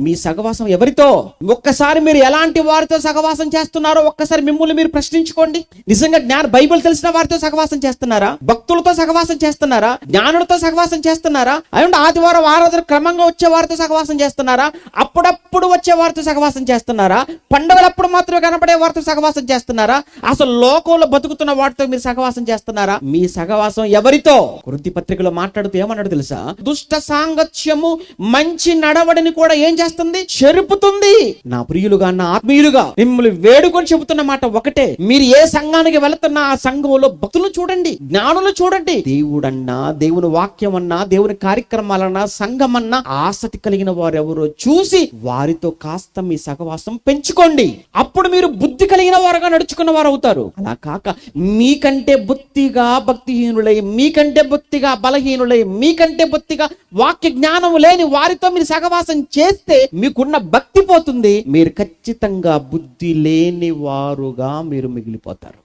మీ సహవాసం ఎవరితో? ఒక్కసారి మీరు ఎలాంటి వారితో సహవాసం చేస్తున్నారో ఒక్కసారి మిమ్మల్ని మీరు ప్రశ్నించుకోండి. నిజంగా బైబిల్ తెలిసిన వారితో సహవాసం చేస్తున్నారా? భక్తులతో సహవాసం చేస్తున్నారా? జ్ఞానులతో సహవాసం చేస్తున్నారా? అయ్యండి ఆదివారం ఆరాధన క్రమంగా వచ్చే వారితో సహవాసం చేస్తున్నారా? అప్పుడప్పుడు వచ్చే వారితో సహవాసం చేస్తున్నారా? పండుగలప్పుడు మాత్రమే కనపడే వారితో సహవాసం చేస్తున్నారా? అసలు లోకంలో బతుకుతున్న వాటితో మీరు సహవాసం చేస్తున్నారా? మీ సహవాసం ఎవరితో? కొరింథీ పత్రికలో మాట్లాడుతూ ఏమన్నాడు తెలుసా? దుష్ట సాంగత్యము మంచి నడవడిని కూడా ఏం చేస్తుంది? చెరుపుతుంది. నా ప్రియులుగా, నా ఆత్మీయులుగా మిమ్మల్ని వేడుకొని చెబుతున్న మాట ఒకటే, మీరు ఏ సంఘానికి వెళుతున్నా ఆ సంఘంలో భక్తులు చూడండి, జ్ఞానులు చూడండి. దేవుడన్నా, దేవుని వాక్యం అన్నా, దేవుని కార్యక్రమాలన్నా, సంఘం అన్నా ఆసక్తి కలిగిన వారు ఎవరో చూసి వారితో కాస్త మీ సహవాసం పెంచుకోండి. అప్పుడు మీరు బుద్ధి కలిగిన వారుగా నడుచుకున్న వారు అవుతారు. అలా కాక మీకంటే బొత్తిగా భక్తిహీనులై, మీకంటే బొత్తిగా బలహీనులై, మీకంటే బొత్తిగా వాక్య జ్ఞానం లేని వారితో మీరు సహవాసం చేస్తే మీకున్న భక్తి పోతుంది. మీరు ఖచ్చితంగా బుద్ధి లేని వారుగా మీరు మిగిలిపోతారు.